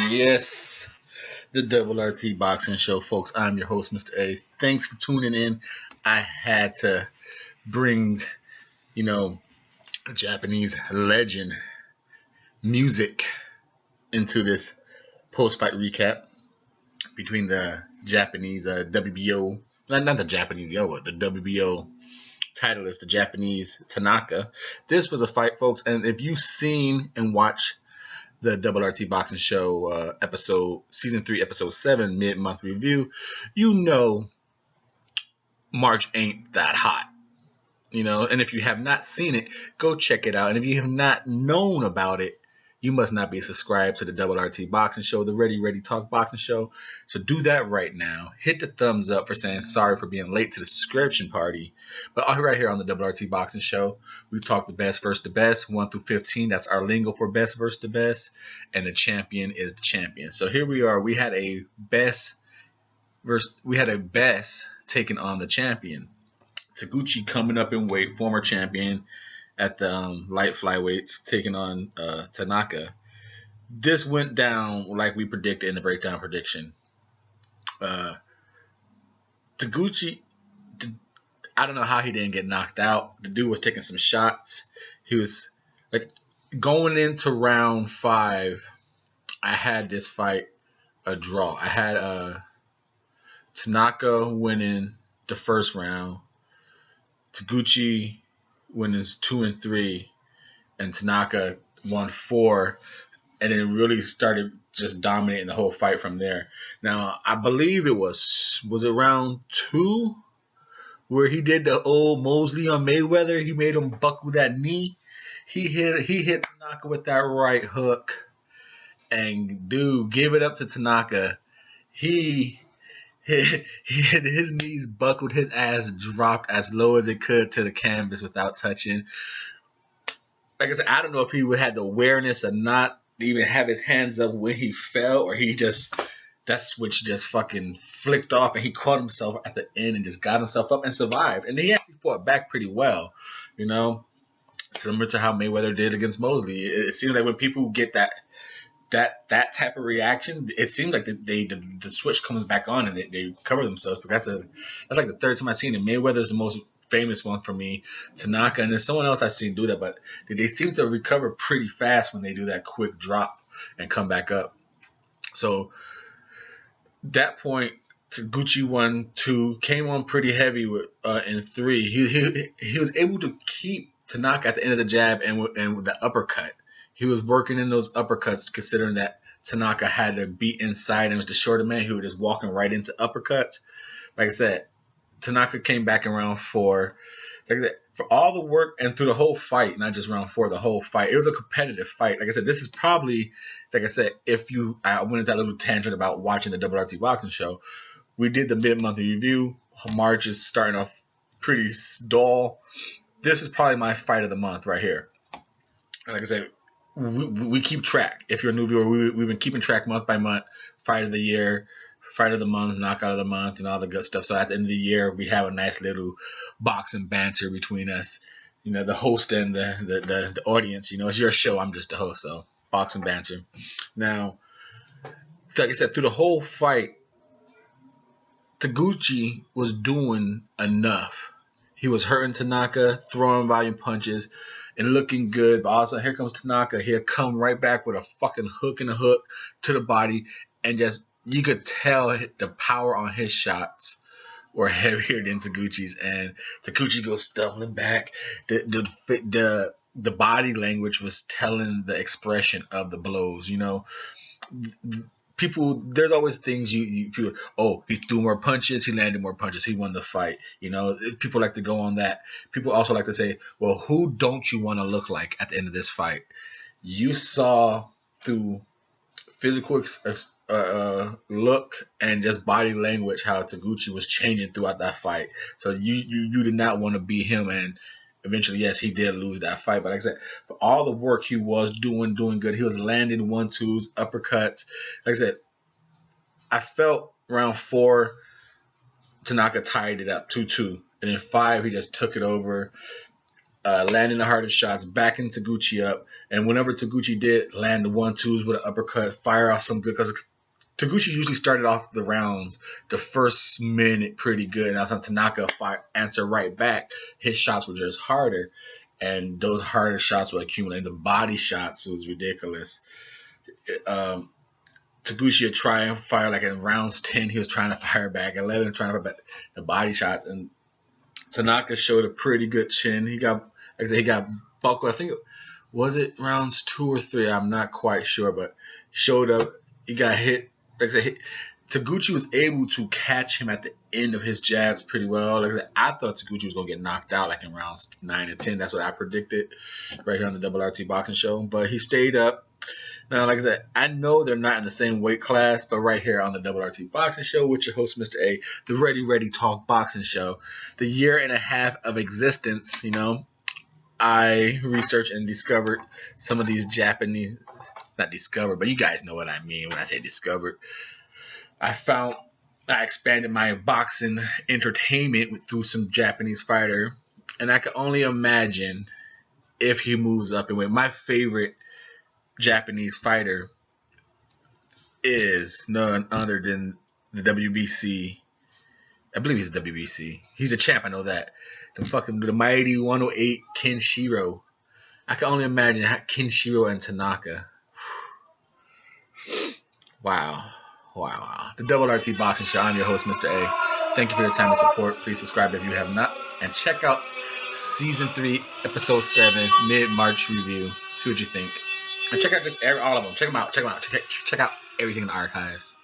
Yes, the Double RT Boxing Show, folks. I'm your host, Mr.A. Thanks for tuning in. I had to bring, you know, Japanese legend music into this post-fight recap between the Japanese WBO, not the Japanese but the WBO titleist, the Japanese Tanaka. This was a fight, folks, and if you've seen and watched the Double RT Boxing Show season 3, episode 7, mid-month review, you know March ain't that hot. And if you have not seen it, go check it out. And if you have not known about it, you must not be subscribed to the Double RT Boxing Show, the Ready Talk Boxing Show. So do that right now. Hit the thumbs up for saying sorry for being late to the subscription party. But right here on the Double RT Boxing Show, we talk the best versus the best, 1 through 15. That's our lingo for best versus the best. And the champion is the champion. So here we are. We had a best taking on the champion. Taguchi coming up in weight, former champion at the light flyweights, taking on Tanaka. This went down like we predicted in the breakdown prediction. Taguchi, I don't know how he didn't get knocked out. The dude was taking some shots. He was like going into round 5. I had this fight a draw. I had Tanaka winning the first round. Taguchi winning 2 and 3, and Tanaka won 4, and then really started just dominating the whole fight from there. Now, I believe it was it round 2 where he did the old Mosley on Mayweather. He made him buckle that knee. He hit Tanaka with that right hook, and dude, give it up to Tanaka. He had his knees buckled, his ass dropped as low as it could to the canvas without touching. Like I said, I don't know if he would have the awareness or not to even have his hands up when he fell, or he just, that switch just fucking flicked off and he caught himself at the end and just got himself up and survived. And he actually fought back pretty well, similar to how Mayweather did against Mosley. It seems like when people get that type of reaction, it seems like the switch comes back on and they cover themselves. But that's like the third time I've seen it. Mayweather's the most famous one for me. Tanaka, and there's someone else I've seen do that, but they seem to recover pretty fast when they do that quick drop and come back up. So that point, Taguchi won 2, came on pretty heavy with in 3. He was able to keep Tanaka at the end of the jab and with the uppercut. He was working in those uppercuts, considering that Tanaka had to be inside and was the shorter man. He was just walking right into uppercuts. Like I said, Tanaka came back in round 4. Like I said, for all the work and through the whole fight, not just round 4, the whole fight, it was a competitive fight. Like I said, this is probably, like I said, I went into that little tangent about watching the Double RT Boxing Show. We did the mid-month review. March is starting off pretty dull. This is probably my fight of the month right here. Like I said, we keep track. If you're a new viewer, we've been keeping track month by month. Fight of the year, fight of the month, knockout of the month, and all the good stuff. So at the end of the year, we have a nice little boxing banter between us. The host and the audience. It's your show. I'm just the host. So boxing banter. Now, like I said, through the whole fight, Taguchi was doing enough. He was hurting Tanaka, throwing volume punches, and looking good. But also, here comes Tanaka. He'll come right back with a fucking hook and a hook to the body. And just, you could tell the power on his shots were heavier than Taguchi's. And Taguchi goes stumbling back. The body language was telling the expression of the blows. People, there's always things people, he threw more punches, he landed more punches, he won the fight. People like to go on that. People also like to say, well, who don't you want to look like at the end of this fight? You saw through physical look and just body language how Taguchi was changing throughout that fight. So you did not want to be him, and eventually, yes, he did lose that fight. But like I said, for all the work he was doing good. He was landing 1-2s, uppercuts. Like I said, I felt round 4, Tanaka tied it up 2-2. And in 5, he just took it over. landing the hardest shots, backing Taguchi up, and whenever Taguchi did land the 1-2s with an uppercut, fire off some good, because Taguchi usually started off the rounds the first minute pretty good, and that's on Tanaka answer right back. His shots were just harder, and those harder shots were accumulating. The body shots was ridiculous. Taguchi would try and fire, like in rounds 10, he was trying to fire back, 11 trying to fire back the body shots, and Tanaka showed a pretty good chin. He got, like I said, he got buckled. I think was it rounds 2 or 3. I'm not quite sure, but showed up. He got hit. Like I said, Taguchi was able to catch him at the end of his jabs pretty well. Like I said, I thought Taguchi was gonna get knocked out like in rounds 9 and 10. That's what I predicted right here on the Double RT Boxing Show. But he stayed up. Now, like I said, I know they're not in the same weight class, but right here on the Double RT Boxing Show with your host, Mr. A, the Ready Talk Boxing Show, the year and a half of existence, you know, I researched and discovered some of these Japanese, not discovered, but you guys know what I mean when I say discovered. I expanded my boxing entertainment through some Japanese fighter, and I can only imagine if he moves up in weight. My favorite Japanese fighter is none other than the WBC. I believe he's the WBC. He's a champ, I know that. The mighty 108 Kenshiro. I can only imagine Kenshiro and Tanaka. Wow. The Double RT Boxing Show. I'm your host, Mr. A. Thank you for your time and support. Please subscribe if you have not. And check out Season 3, Episode 7, mid-March review. See what you think. And check out all of them. Check them out. Check out everything in the archives.